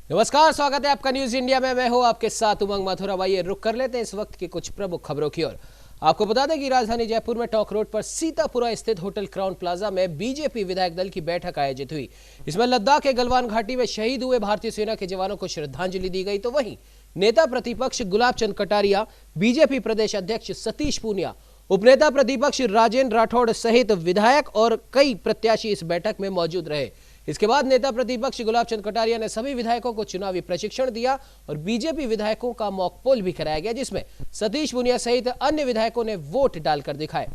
नमस्कार, स्वागत है आपका न्यूज इंडिया में। मैं हूं आपके साथ उमंग मथुरा। आइए रुक कर लेते हैं इस वक्त की कुछ प्रमुख खबरों की ओर। आपको बता दें कि राजधानी जयपुर में टॉक रोड पर सीतापुरा स्थित होटल क्राउन प्लाजा में बीजेपी विधायक दल की बैठक आयोजित हुई। इसमें लद्दाख के गलवान घाटी में शहीद हुए भारतीय सेना के जवानों को श्रद्धांजलि दी गई। तो वहीं नेता प्रतिपक्ष गुलाब चंद कटारिया, बीजेपी प्रदेश अध्यक्ष सतीश पूनिया, उपनेता प्रतिपक्ष राजेंद्र राठौड़ सहित विधायक और कई प्रत्याशी इस बैठक में मौजूद रहे। इसके बाद नेता प्रतिपक्ष गुलाब चंद कटारिया ने सभी विधायकों को चुनावी प्रशिक्षण दिया और बीजेपी विधायकों का मॉक पोल भी कराया गया, जिसमें सतीश पूनिया सहित अन्य विधायकों ने वोट डालकर दिखाए।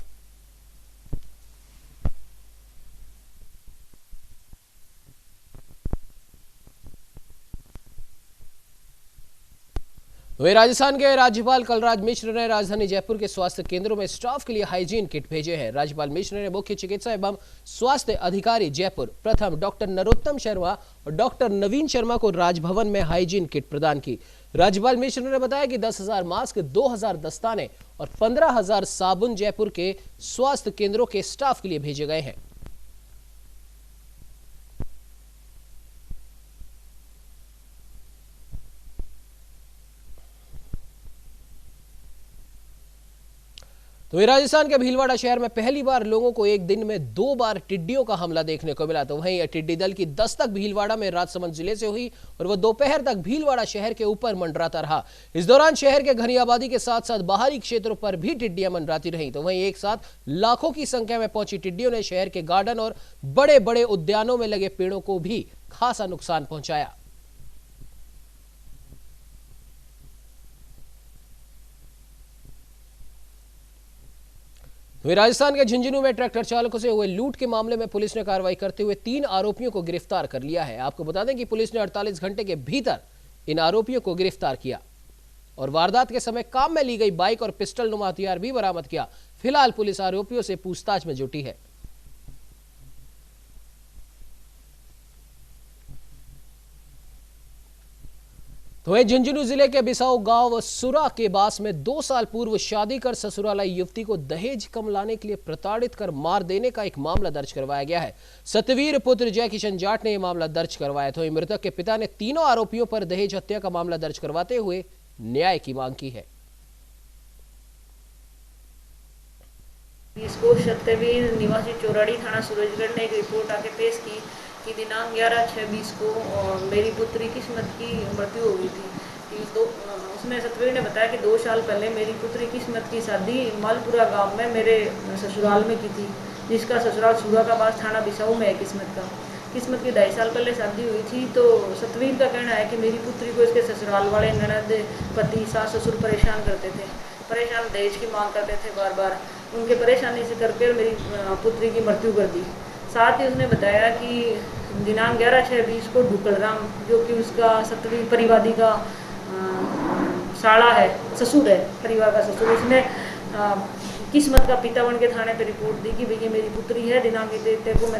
वहीं राजस्थान के राज्यपाल कलराज मिश्र ने राजधानी जयपुर के स्वास्थ्य केंद्रों में स्टाफ के लिए हाइजीन किट भेजे हैं। राज्यपाल मिश्र ने मुख्य चिकित्सा एवं स्वास्थ्य अधिकारी जयपुर प्रथम डॉक्टर नरोत्तम शर्मा और डॉक्टर नवीन शर्मा को राजभवन में हाइजीन किट प्रदान की। राज्यपाल मिश्र ने बताया कि 10,000 मास्क, 2,000 दस्ताने और 15,000 साबुन जयपुर के स्वास्थ्य केंद्रों के स्टाफ के लिए भेजे गए हैं। तो राजस्थान के भीलवाड़ा शहर में पहली बार लोगों को एक दिन में 2 बार टिड्डियों का हमला देखने को मिला। तो वहीं यह टिड्डी दल की दस्तक भीलवाड़ा में राजसमंद जिले से हुई और वह दोपहर तक भीलवाड़ा शहर के ऊपर मंडराता रहा। इस दौरान शहर के घनी आबादी के साथ साथ बाहरी क्षेत्रों पर भी टिड्डियां मंडराती रहीं। तो वहीं एक साथ लाखों की संख्या में पहुंची टिड्डियों ने शहर के गार्डन और बड़े बड़े उद्यानों में लगे पेड़ों को भी खासा नुकसान पहुंचाया। वहीं राजस्थान के झुंझुनू में ट्रैक्टर चालकों से हुए लूट के मामले में पुलिस ने कार्रवाई करते हुए 3 आरोपियों को गिरफ्तार कर लिया है। आपको बता दें कि पुलिस ने 48 घंटे के भीतर इन आरोपियों को गिरफ्तार किया और वारदात के समय काम में ली गई बाइक और पिस्टल नुमा हथियार भी बरामद किया। फिलहाल पुलिस आरोपियों से पूछताछ में जुटी है। तो वहीं झुंझुनू जिले के बिसाऊ गांव सुरा के बास में 2 साल पूर्व शादी कर ससुराल आई युवती को दहेज कम लाने के लिए प्रताड़ित कर मार देने का एक मामला दर्ज करवाया गया है। सतवीर पुत्र जय किशन जाट ने यह मामला दर्ज करवाया। तो मृतक के पिता ने तीनों आरोपियों पर दहेज हत्या का मामला दर्ज करवाते हुए न्याय की मांग की है। इसको सत्यवीर निवासी चौराड़ी थाना सूरजगढ़ ने एक रिपोर्ट आके पेश की कि दिनांक 11/6/20 को मेरी पुत्री किस्मत की मृत्यु हो गई थी। उसमें सतवीर ने बताया कि 2 साल पहले मेरी पुत्री किस्मत की शादी मालपुरा गांव में मेरे ससुराल में की थी, जिसका ससुराल सूराकाबाद थाना बिसाऊ में है। किस्मत की 2.5 साल पहले शादी हुई थी। तो सतवीर का कहना है कि मेरी पुत्री को इसके ससुराल वाले ननद, पति, सास ससुर परेशान करते थे, दहेज की मांग करते थे बार बार। उनके परेशानी से करके मेरी पुत्री की मृत्यु कर दी। साथ ही उसने बताया कि दिनांक 11/6/20 को ढुकलराम, जो कि उसका सतवीर परिवादी का साला है, ससुर है, परिवार का ससुर, उसने किस्मत का पिता बन के थाने पे रिपोर्ट दी कि भैया मेरी पुत्री है, दिनांक इतने को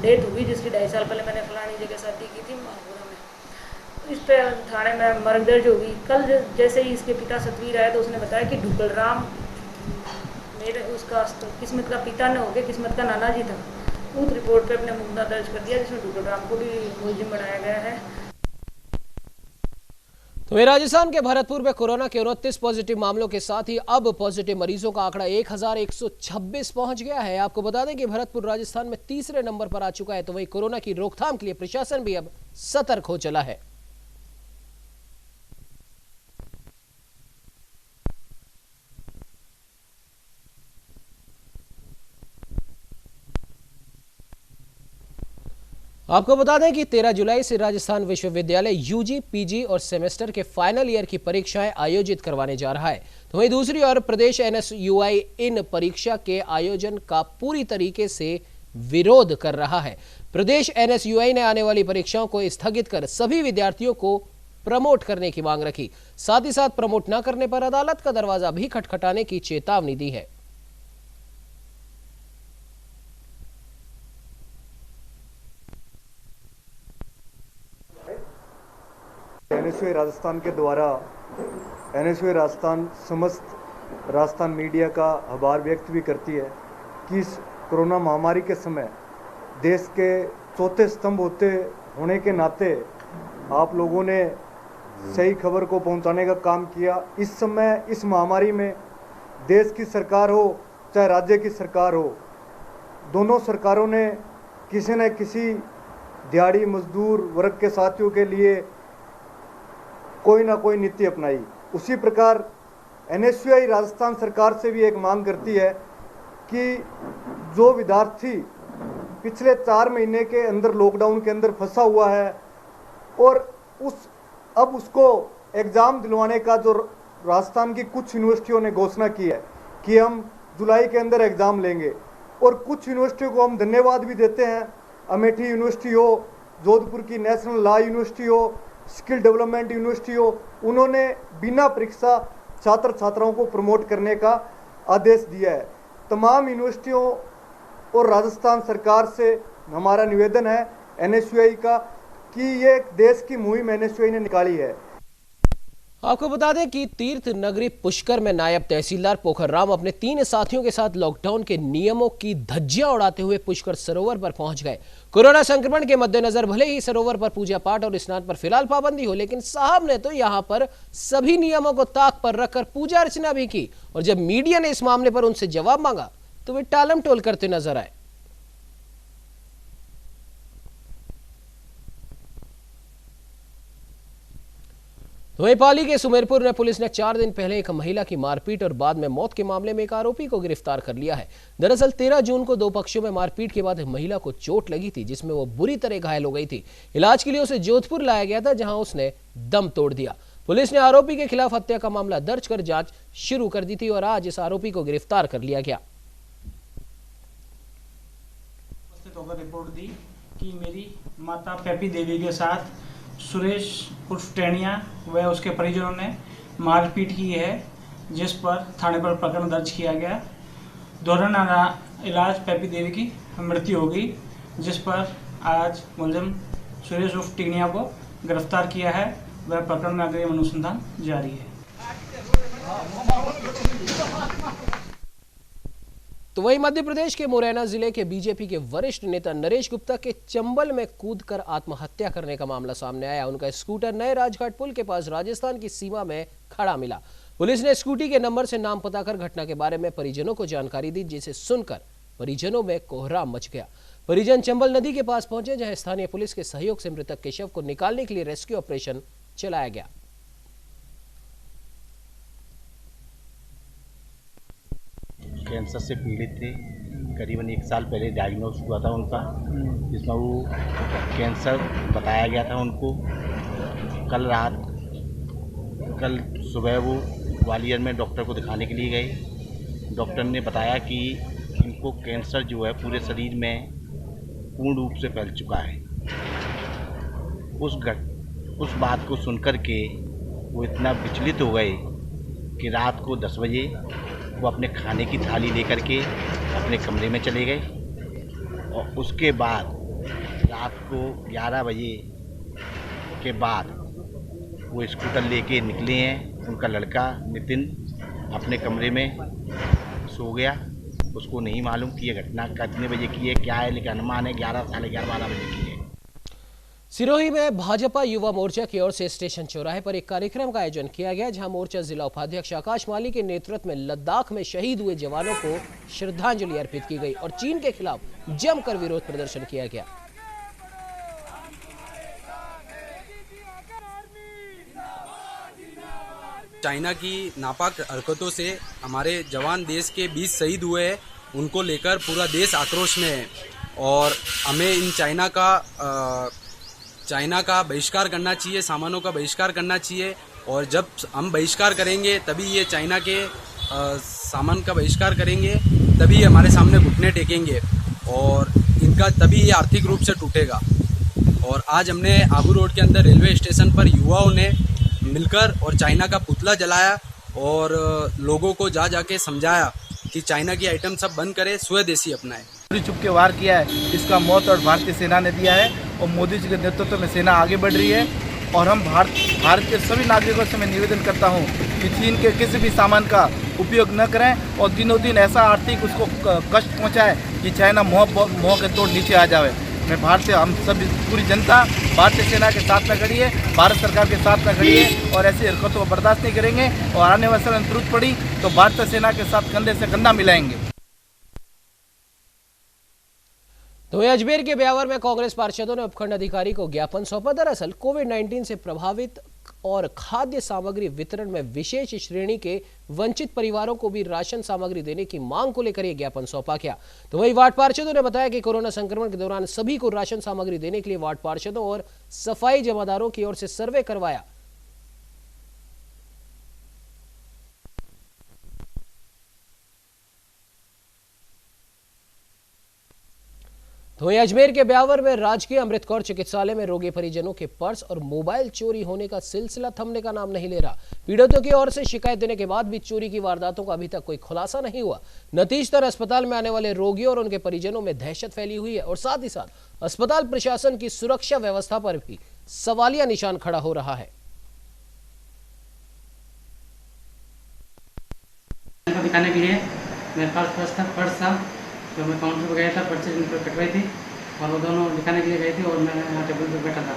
डेथ हुई, जिसकी 2.5 साल पहले मैंने फलानी जगह शादी की थी मालपुरा में। तो इस पे थाने में मर्ग दर्ज होगी। कल जैसे ही इसके पिता सतवीर आया तो उसने बताया कि ढुकलराम उसका किस्मत का पिता न होकर किस्मत का नाना जी था। उस रिपोर्ट पे अपने मुकदमा दर्ज कर दिया, जिसमें ढुकलराम को भी मुलजिम बनाया गया है। तो राजस्थान के भरतपुर में कोरोना के 29 पॉजिटिव मामलों के साथ ही अब पॉजिटिव मरीजों का आंकड़ा 1126 पहुंच गया है। आपको बता दें कि भरतपुर राजस्थान में तीसरे नंबर पर आ चुका है। तो वहीं कोरोना की रोकथाम के लिए प्रशासन भी अब सतर्क हो चला है। आपको बता दें कि 13 जुलाई से राजस्थान विश्वविद्यालय यूजी, पीजी और सेमेस्टर के फाइनल ईयर की परीक्षाएं आयोजित करवाने जा रहा है। तो वहीं दूसरी ओर प्रदेश एनएसयूआई इन परीक्षा के आयोजन का पूरी तरीके से विरोध कर रहा है। प्रदेश एनएसयूआई ने आने वाली परीक्षाओं को स्थगित कर सभी विद्यार्थियों को प्रमोट करने की मांग रखी। साथ ही साथ प्रमोट न करने पर अदालत का दरवाजा भी खटखटाने की चेतावनी दी है। एनएसयूआई राजस्थान के द्वारा एनएसयूआई राजस्थान समस्त राजस्थान मीडिया का आभार व्यक्त भी करती है कि इस कोरोना महामारी के समय देश के चौथे स्तंभ होने के नाते आप लोगों ने सही खबर को पहुंचाने का काम किया। इस समय इस महामारी में देश की सरकार हो चाहे राज्य की सरकार हो, दोनों सरकारों ने किसी न किसी दिहाड़ी मजदूर वर्ग के साथियों के लिए कोई ना कोई नीति अपनाई। उसी प्रकार एनएसयूआई राजस्थान सरकार से भी एक मांग करती है कि जो विद्यार्थी पिछले 4 महीने के अंदर लॉकडाउन के अंदर फंसा हुआ है और अब उसको एग्ज़ाम दिलवाने का जो राजस्थान की कुछ यूनिवर्सिटियों ने घोषणा की है कि हम जुलाई के अंदर एग्ज़ाम लेंगे, और कुछ यूनिवर्सिटियों को हम धन्यवाद भी देते हैं। अमेठी यूनिवर्सिटी हो, जोधपुर की नेशनल लॉ यूनिवर्सिटी हो, स्किल डेवलपमेंट यूनिवर्सिटी हो, उन्होंने बिना परीक्षा छात्र छात्राओं को प्रमोट करने का आदेश दिया है। तमाम यूनिवर्सिटियों और राजस्थान सरकार से हमारा निवेदन है एनएसयूआई का कि ये देश की मुहिम एनएसयूआई ने निकाली है। आपको बता दें कि तीर्थ नगरी पुष्कर में नायब तहसीलदार पोखरराम अपने 3 साथियों के साथ लॉकडाउन के नियमों की धज्जियां उड़ाते हुए पुष्कर सरोवर पर पहुंच गए। कोरोना संक्रमण के मद्देनजर भले ही सरोवर पर पूजा पाठ और स्नान पर फिलहाल पाबंदी हो, लेकिन साहब ने तो यहां पर सभी नियमों को ताक पर रखकर पूजा अर्चना भी की। और जब मीडिया ने इस मामले पर उनसे जवाब मांगा तो वे टालम टोल करते नजर आए। वहीं पाली के सुमेरपुर में पुलिस ने 4 दिन पहले एक महिला की मारपीट और बाद में मौत के मामले में एक आरोपी को गिरफ्तार कर लिया है। दरअसल 13 जून को 2 पक्षों में मारपीट के बाद महिला को चोट लगी थी, जिसमें वो बुरी तरह घायल हो गई थी। इलाज के लिए उसे जोधपुर लाया गया था, जहां उसने दम तोड़ दिया। पुलिस ने आरोपी के खिलाफ हत्या का मामला दर्ज कर जांच शुरू कर दी थी और आज इस आरोपी को गिरफ्तार कर लिया गया। रिपोर्ट दी कि मेरी माता पेपी देवी के साथ सुरेश उर्फ टेनिया व उसके परिजनों ने मारपीट की है, जिस पर थाने पर प्रकरण दर्ज किया गया। दौरान इलाज पेपी देवी की मृत्यु हो गई, जिस पर आज मुलजिम सुरेश उर्फ टेनिया को गिरफ्तार किया है। वह प्रकरण में अग्रिम अनुसंधान जारी है। तो वहीं मध्य प्रदेश के मुरैना जिले के बीजेपी के वरिष्ठ नेता नरेश गुप्ता के चंबल में कूदकर आत्महत्या करने का मामला सामने आया। उनका स्कूटर नए राजघाट पुल के पास राजस्थान की सीमा में खड़ा मिला। पुलिस ने स्कूटी के नंबर से नाम पता कर घटना के बारे में परिजनों को जानकारी दी, जिसे सुनकर परिजनों में कोहराम मच गया। परिजन चंबल नदी के पास पहुंचे, जहां स्थानीय पुलिस के सहयोग से मृतक के शव को निकालने के लिए रेस्क्यू ऑपरेशन चलाया गया। कैंसर से पीड़ित थे। करीबन 1 साल पहले डायग्नोज हुआ था उनका, जिसमें वो कैंसर बताया गया था उनको। कल सुबह वो ग्वालियर में डॉक्टर को दिखाने के लिए गए। डॉक्टर ने बताया कि इनको कैंसर जो है पूरे शरीर में पूर्ण रूप से फैल चुका है। उस बात को सुनकर के वो इतना विचलित हो गए कि रात को 10 बजे वो अपने खाने की थाली लेकर के अपने कमरे में चले गए और उसके बाद रात को 11 बजे के बाद वो स्कूटर लेके निकले हैं। उनका लड़का नितिन अपने कमरे में सो गया। उसको नहीं मालूम कि ये घटना कितने बजे की है, क्या है, लेकिन अनुमान है 11, साढ़े 11, 12 बजे की है। सिरोही में भाजपा युवा मोर्चा की ओर से स्टेशन चौराहे पर एक कार्यक्रम का आयोजन किया गया, जहां मोर्चा जिला उपाध्यक्ष आकाश माली के नेतृत्व में लद्दाख में शहीद हुए जवानों को श्रद्धांजलि अर्पित की गई और चीन के खिलाफ जमकर विरोध प्रदर्शन किया गया। चाइना की नापाक हरकतों से हमारे जवान देश के 20 शहीद हुए हैं, उनको लेकर पूरा देश आक्रोश में है और हमें इन चाइना का बहिष्कार करना चाहिए, सामानों का बहिष्कार करना चाहिए। और जब हम बहिष्कार करेंगे तभी ये चाइना के सामान का बहिष्कार करेंगे, तभी हमारे सामने घुटने टेकेंगे और इनका तभी ये आर्थिक रूप से टूटेगा। और आज हमने आबू रोड के अंदर रेलवे स्टेशन पर युवाओं ने मिलकर और चाइना का पुतला जलाया और लोगों को जाके समझाया कि चाइना की आइटम सब बंद करे, स्वदेशी अपनाए। चुप के वार किया है, इसका मौत और भारतीय सेना ने दिया है और मोदी जी के नेतृत्व में सेना आगे बढ़ रही है। और हम भारत के सभी नागरिकों से मैं निवेदन करता हूं कि चीन के किसी भी सामान का उपयोग न करें और दिनों दिन ऐसा आर्थिक उसको कष्ट पहुंचाए कि चाइना मोह के तोड़ नीचे आ जाए। हम सब पूरी जनता भारतीय सेना के साथ में खड़ी है, भारत सरकार के साथ में खड़ी है और ऐसी हरकतों को बर्दाश्त नहीं करेंगे और आने वाले समय में जरूरत पड़ी तो भारतीय सेना के साथ कंधे से कंधा मिलाएंगे। तो वहीं अजमेर के ब्यावर में कांग्रेस पार्षदों ने उपखंड अधिकारी को ज्ञापन सौंपा। दरअसल कोविड-19 से प्रभावित और खाद्य सामग्री वितरण में विशेष श्रेणी के वंचित परिवारों को भी राशन सामग्री देने की मांग को लेकर यह ज्ञापन सौंपा गया। तो वहीं वार्ड पार्षदों ने बताया कि कोरोना संक्रमण के दौरान सभी को राशन सामग्री देने के लिए वार्ड पार्षदों और सफाई जमादारों की ओर से सर्वे करवाया। तो वहीं अजमेर के ब्यावर में राजकीय अमृत कौर चिकित्सालय में रोगी परिजनों के पर्स और मोबाइल चोरी होने का सिलसिला थमने का नाम नहीं ले रहा। पीड़ितों की ओर से शिकायत देने के बाद भी चोरी की वारदातों का अभी तक कोई खुलासा नहीं हुआ। नतीजतन अस्पताल में आने वाले रोगियों और उनके परिजनों में दहशत फैली हुई है और साथ ही साथ अस्पताल प्रशासन की सुरक्षा व्यवस्था पर भी सवालिया निशान खड़ा हो रहा है। दिखाने के लिए मेरे पास पर्स था तो मैं काउंटर पर गया था, पर्ची पर कटवाई थी और वो दोनों दिखाने के लिए गए थे और मैं यहाँ टेबल पर बैठा था।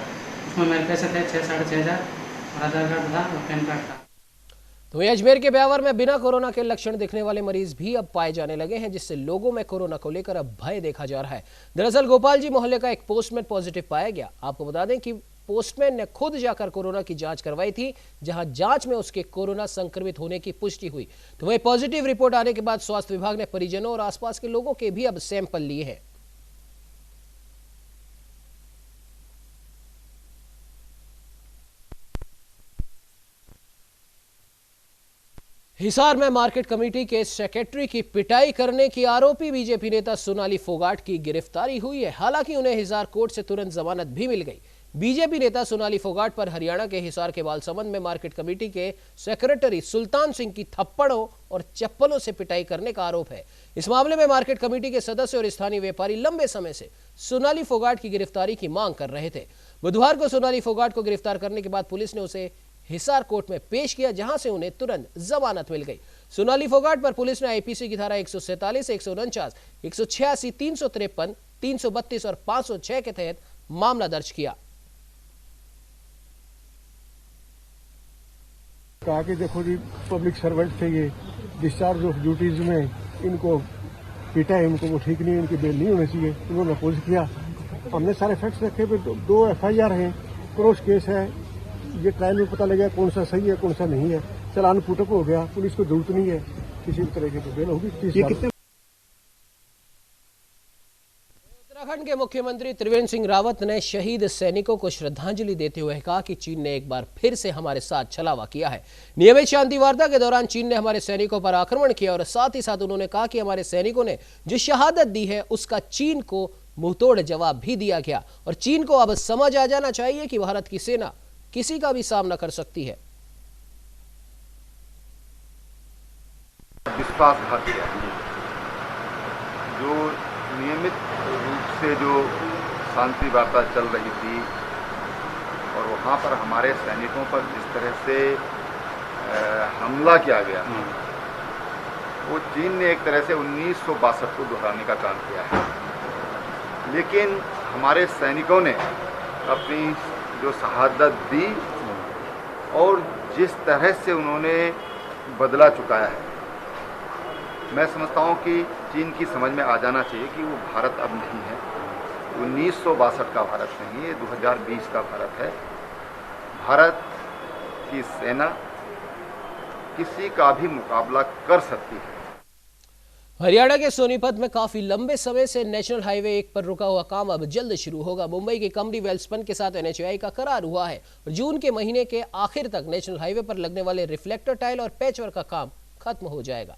उसमें मेरे पैसे थे 6,500 और आधार कार्ड था और पैन कार्ड था। तो अजमेर के ब्यावर में बिना कोरोना के लक्षण दिखने वाले मरीज भी अब पाए जाने लगे हैं, जिससे लोगों में कोरोना को लेकर अब भय देखा जा रहा है। दरअसल गोपाल जी मोहल्ले का एक पोस्टमैन पॉजिटिव पाया गया। आपको बता दें कि पोस्टमैन ने खुद जाकर कोरोना की जांच करवाई थी, जहां जांच में उसके कोरोना संक्रमित होने की पुष्टि हुई। तो वही पॉजिटिव रिपोर्ट आने के बाद स्वास्थ्य विभाग ने परिजनों और आसपास के लोगों के भी अब सैंपल लिए हैं। हिसार में मार्केट कमेटी के सेक्रेटरी की पिटाई करने की आरोपी बीजेपी नेता सोनाली फोगाट की गिरफ्तारी हुई है। हालांकि उन्हें हिसार कोर्ट से तुरंत जमानत भी मिल गई। बीजेपी नेता सोनाली फोगाट पर हरियाणा के हिसार के बालसमंद में मार्केट कमेटी के सेक्रेटरी सुल्तान सिंह की थप्पड़ों और चप्पलों से पिटाई करने का आरोप है। इस मामले में मार्केट कमेटी के सदस्य और स्थानीय व्यापारी लंबे समय से सोनाली फोगाट की गिरफ्तारी की मांग कर रहे थे। बुधवार को सोनाली फोगाट को गिरफ्तार करने के बाद पुलिस ने उसे हिसार कोर्ट में पेश किया, जहां से उन्हें तुरंत जमानत मिल गई। सोनाली फोगाट पर पुलिस ने आईपीसी की धारा 147, 149, 186, 353, 332 और 506 के तहत मामला दर्ज किया। कहा कि देखो जी, पब्लिक सर्वेंट थे ये, डिस्चार्ज ऑफ ड्यूटीज में इनको पीटा है, इनको वो ठीक नहीं, इनकी बेल नहीं होनी चाहिए। उन्होंने अपोज किया। हमने सारे फैक्ट्स रखे, 2 FIR हैं, क्रॉस केस है। ये ट्रायल में पता लगा कौन सा सही है कौन सा नहीं है। चालान पुटअप हो गया, पुलिस को जरूरत नहीं है, किसी भी तरह की बेल होगी 30 साल। उत्तराखंड के मुख्यमंत्री त्रिवेंद्र सिंह रावत ने शहीद सैनिकों को श्रद्धांजलि देते हुए कहा कि चीन ने एक बार फिर से हमारे साथ छलावा किया है। नियमित शांति वार्ता के दौरान चीन ने हमारे सैनिकों पर आक्रमण किया और साथ ही साथ उन्होंने कहा कि हमारे सैनिकों ने जो शहादत दी है उसका चीन को मुंहतोड़ जवाब भी दिया गया और चीन को अब समझ आ जाना चाहिए कि भारत की सेना किसी का भी सामना कर सकती है। विश्वासघात किया, जो नियमित रूप से जो शांति वार्ता चल रही थी और वहाँ पर हमारे सैनिकों पर जिस तरह से हमला किया गया, वो चीन ने एक तरह से 1962 को दोहराने का काम किया है। लेकिन हमारे सैनिकों ने अपनी जो शहादत दी और जिस तरह से उन्होंने बदला चुकाया है, मैं समझता हूँ कि चीन की समझ में आ जाना चाहिए कि वो भारत अब नहीं है, 1962 का भारत नहीं है, 2020 का भारत है। भारत की सेना किसी का भी मुकाबला कर सकती है। हरियाणा के सोनीपत में काफी लंबे समय से नेशनल हाईवे 1 पर रुका हुआ काम अब जल्द शुरू होगा। मुंबई के कमरी वेल्सपन के साथ NHAI का करार हुआ है और जून के महीने के आखिर तक नेशनल हाईवे पर लगने वाले रिफ्लेक्टर टाइल और पैचवर्क का काम खत्म हो जाएगा।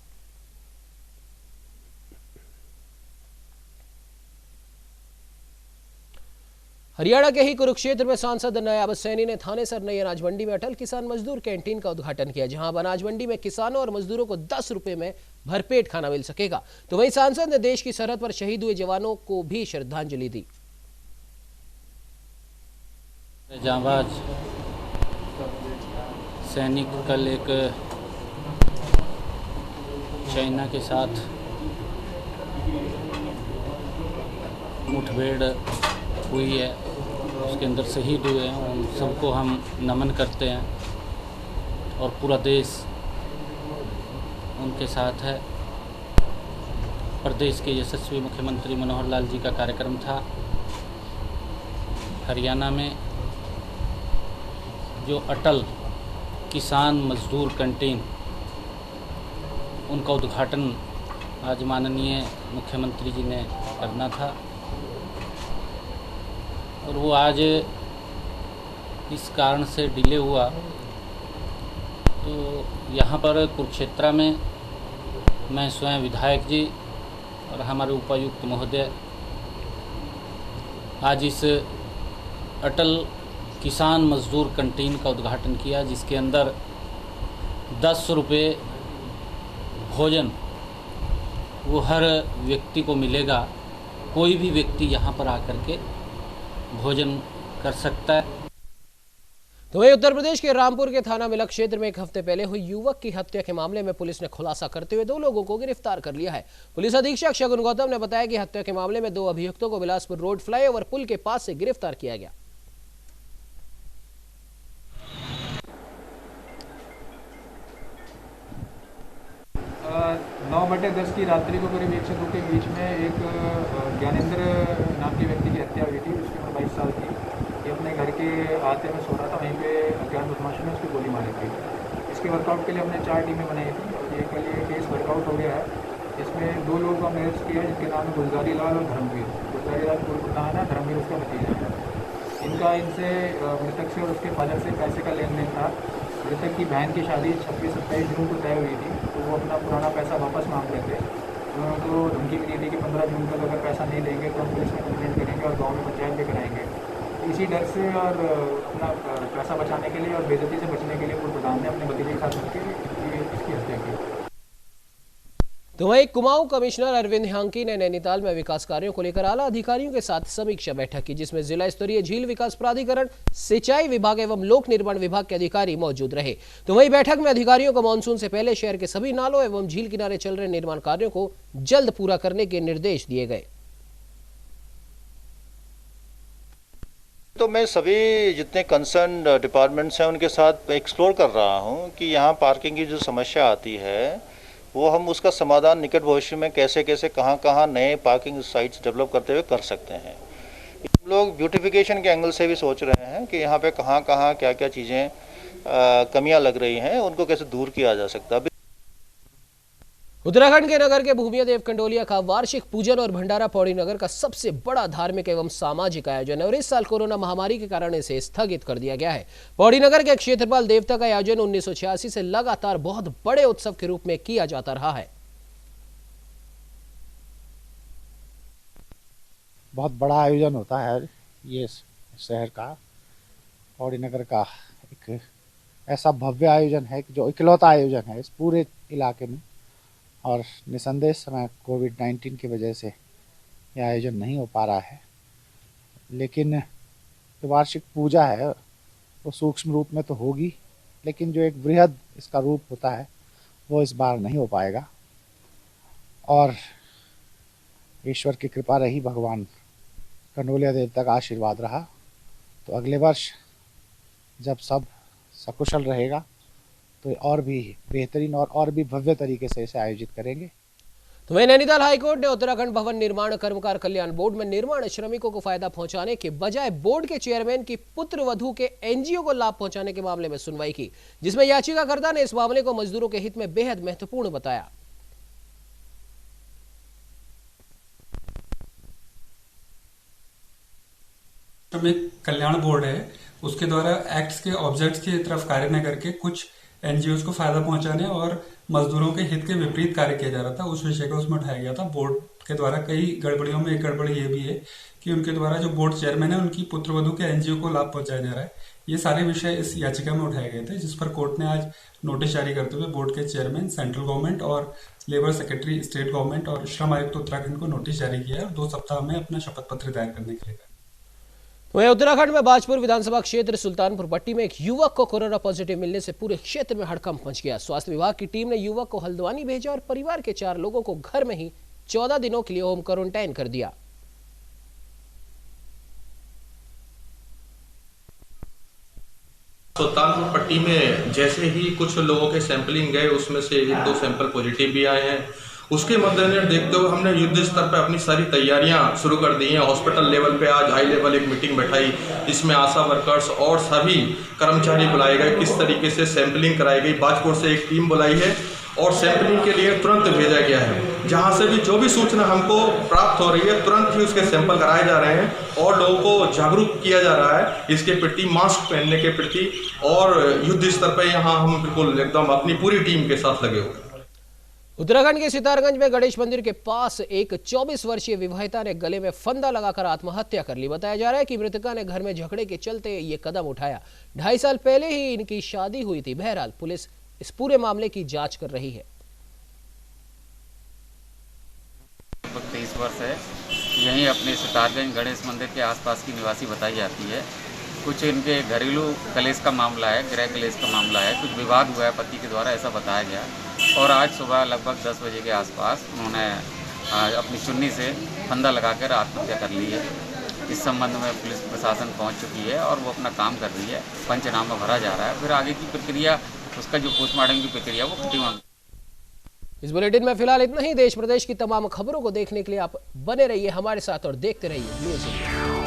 हरियाणा के ही कुरुक्षेत्र में सांसद नायाब सैनी ने थानेसर नई अनाज मंडी में अटल किसान मजदूर कैंटीन का उद्घाटन किया, जहां अब अनाज मंडी में किसानों और मजदूरों को 10 रुपए में भरपेट खाना मिल सकेगा। तो वहीं सांसद ने देश की सरहद पर शहीद हुए जवानों को भी श्रद्धांजलि दी। जांबाज सैनिक कल एक चाइना के साथ मुठभेड़ हुई है, उसके अंदर शहीद हुए हैं, उन सबको हम नमन करते हैं और पूरा देश उनके साथ है। प्रदेश के यशस्वी मुख्यमंत्री मनोहर लाल जी का कार्यक्रम था हरियाणा में, जो अटल किसान मजदूर कैंटीन, उनका उद्घाटन आज माननीय मुख्यमंत्री जी ने करना था और वो आज इस कारण से डिले हुआ। तो यहाँ पर कुरुक्षेत्र में मैं स्वयं विधायक जी और हमारे उपायुक्त महोदय आज इस अटल किसान मजदूर कैंटीन का उद्घाटन किया, जिसके अंदर 10 रुपये भोजन वो हर व्यक्ति को मिलेगा। कोई भी व्यक्ति यहाँ पर आकर के भोजन कर सकता है। तो वहीं उत्तर प्रदेश के रामपुर के थाना मिलक क्षेत्र में एक हफ्ते पहले हुई युवक की हत्या के मामले में पुलिस ने खुलासा करते हुए 2 लोगों को गिरफ्तार कर लिया है। पुलिस अधीक्षक शगुन गौतम ने बताया कि हत्या के मामले में 2 अभियुक्तों को बिलासपुर रोड फ्लाईओवर पुल के पास से गिरफ्तार किया गया। 9/10 की रात्रि को करीब 1 से 2 के बीच में एक ज्ञानेंद्र नाम के व्यक्ति की हत्या हुई थी। उसकी उम्र 22 साल थी। ये अपने घर के आते में सो रहा था, वहीं पे अज्ञात बदमाशों ने उसकी गोली मारी थी। इसके वर्कआउट के लिए हमने 4 टीमें बनाई थी और ये कल ये केस वर्कआउट हो गया है। इसमें 2 लोगों को हमने अरेस्ट किया, जिनके नाम है गुलजारी लाल और धर्मवीर। गुलजारी लाल कोलकाता है, धर्मवीर उसका भतीजा है। इनका इनसे मृतक से और उसके फादर से पैसे का लेन देन था। मृतक की बहन की शादी 26-27 जून को तय हुई थी, तो वो अपना पुराना पैसा वापस मांग रहे थे। उन्होंने उनको धमकी भी दी थी कि 15 जून तक अगर पैसा नहीं देंगे तो हम पुलिस में कंप्लेंट करेंगे और गांव में पंचायत भी कराएंगे। इसी डर से और अपना पैसा बचाने के लिए और बेइज्जती से बचने के लिए पूर्व प्रधान ने अपने भतीजे के साथ मिलकर इसकी हत्या की। तो वहीं कुमाऊं कमिश्नर अरविंद ह्यांकी ने नैनीताल में विकास कार्यों को लेकर आला अधिकारियों के साथ समीक्षा बैठक की, जिसमें जिला स्तरीय झील विकास प्राधिकरण, सिंचाई विभाग एवं लोक निर्माण विभाग के अधिकारी मौजूद रहे। तो वहीं बैठक में अधिकारियों को मानसून से पहले शहर के सभी नालों एवं झील किनारे चल रहे निर्माण कार्यों को जल्द पूरा करने के निर्देश दिए गए। तो मैं सभी जितने कंसर्न डिपार्टमेंट्स हैं उनके साथ एक्सप्लोर कर रहा हूं कि यहाँ पार्किंग की जो समस्या आती है वो हम उसका समाधान निकट भविष्य में कैसे कैसे कहाँ नए पार्किंग साइट्स डेवलप करते हुए कर सकते हैं। हम लोग ब्यूटिफिकेशन के एंगल से भी सोच रहे हैं कि यहाँ पे कहाँ क्या क्या चीज़ें कमियाँ लग रही हैं, उनको कैसे दूर किया जा सकता है। उत्तराखंड के नगर के भूमिया देव कंडोलिया का वार्षिक पूजन और भंडारा पौड़ी नगर का सबसे बड़ा धार्मिक एवं सामाजिक आयोजन है और इस साल कोरोना महामारी के कारण इसे स्थगित कर दिया गया है। पौड़ी नगर के क्षेत्रपाल देवता का आयोजन 1986 से लगातार बहुत बड़े उत्सव के रूप में किया जाता रहा है। बहुत बड़ा आयोजन होता है ये शहर का, पौड़ी नगर का एक ऐसा भव्य आयोजन है जो इकलौता आयोजन है इस पूरे इलाके में। और निसंदेह समय कोविड-19 की वजह से यह आयोजन नहीं हो पा रहा है, लेकिन जो वार्षिक पूजा है वो सूक्ष्म रूप में तो होगी, लेकिन जो एक वृहद इसका रूप होता है वो इस बार नहीं हो पाएगा। और ईश्वर की कृपा रही, भगवान कंडोलिया देवता का आशीर्वाद रहा, तो अगले वर्ष जब सब सकुशल रहेगा तो और भी बेहतरीन और भी भव्य तरीके से इसे आयोजित करेंगे। तो वहीं नैनीताल हाईकोर्ट ने उत्तराखंड भवन निर्माण कर्मकार कल्याण बोर्ड में निर्माण श्रमिकों को फायदा पहुंचाने के बजाय बोर्ड के चेयरमैन की पुत्र वधू के एनजीओ को लाभ पहुंचाने के मामले में सुनवाई की, जिसमें याचिकाकर्ता ने इस मामले को मजदूरों के हित में बेहद महत्वपूर्ण बताया। श्रमिक कल्याण बोर्ड है, उसके द्वारा एक्ट्स के ऑब्जेक्ट्स की तरफ कार्य न करके कुछ एनजीओज को फायदा पहुंचाने और मजदूरों के हित के विपरीत कार्य किया जा रहा था। उस विषय को उसमें उठाया गया था। बोर्ड के द्वारा कई गड़बड़ियों में एक गड़बड़ी ये भी है कि उनके द्वारा जो बोर्ड चेयरमैन है उनकी पुत्रवधू के एनजीओ को लाभ पहुंचाया जा रहा है। ये सारे विषय इस याचिका में उठाए गए थे, जिस पर कोर्ट ने आज नोटिस जारी करते हुए बोर्ड के चेयरमैन, सेंट्रल गवर्नमेंट और लेबर सेक्रेटरी स्टेट गवर्नमेंट और श्रम आयुक्त उत्तराखंड को नोटिस जारी किया है और 2 सप्ताह में अपना शपथ पत्र दायर करने के लिए। वहीं उत्तराखंड में बाजपुर विधानसभा क्षेत्र सुल्तानपुर पट्टी में एक युवक को कोरोना पॉजिटिव मिलने से पूरे क्षेत्र में हड़कंप मच गया। स्वास्थ्य विभाग की टीम ने युवक को हल्द्वानी भेजा और परिवार के 4 लोगों को घर में ही 14 दिनों के लिए होम क्वारंटाइन कर दिया। सुल्तानपुर पट्टी में जैसे ही कुछ लोगों के सैंपलिंग गए, उसमें से 1-2 सैंपल पॉजिटिव भी आए हैं। उसके मद्देनजर देखते हुए हमने युद्ध स्तर पर अपनी सारी तैयारियां शुरू कर दी हैं। हॉस्पिटल लेवल पे आज हाई लेवल एक मीटिंग बैठाई, इसमें आशा वर्कर्स और सभी कर्मचारी बुलाए गए, किस तरीके से सैंपलिंग कराई गई। बाजपुर से एक टीम बुलाई है और सैंपलिंग के लिए तुरंत भेजा गया है। जहां से भी जो भी सूचना हमको प्राप्त हो रही है, तुरंत ही उसके सैंपल कराए जा रहे हैं और लोगों को जागरूक किया जा रहा है इसके प्रति, मास्क पहनने के प्रति। और युद्ध स्तर पर यहाँ हम बिल्कुल एकदम अपनी पूरी टीम के साथ लगे हुए। उत्तराखंड के सितारगंज में गणेश मंदिर के पास एक 24 वर्षीय विवाहिता ने गले में फंदा लगाकर आत्महत्या कर ली। बताया जा रहा है कि मृतका ने घर में झगड़े के चलते ये कदम उठाया। 2.5 साल पहले ही इनकी शादी हुई थी। बहरहाल पुलिस इस पूरे मामले की जांच कर रही है। 23 वर्ष है, यहीं अपने सितारगंज गणेश मंदिर के आसपास की निवासी बताई जाती है। कुछ इनके घरेलू कलेश का मामला है, गृह कलेश का मामला है, कुछ विवाद हुआ है पति के द्वारा, ऐसा बताया गया। और आज सुबह लगभग 10 बजे के आसपास उन्होंने अपनी चुन्नी से फंदा लगाकर आत्महत्या कर ली है। इस संबंध में पुलिस प्रशासन पहुंच चुकी है और वो अपना काम कर रही है। पंचनामा भरा जा रहा है, फिर आगे की प्रक्रिया, उसका जो पोस्टमार्टम की प्रक्रिया वो कंटिन्यू। इस बुलेटिन में फिलहाल इतना ही। देश प्रदेश की तमाम खबरों को देखने के लिए आप बने रहिए हमारे साथ और देखते रहिए न्यूज़ इंडिया।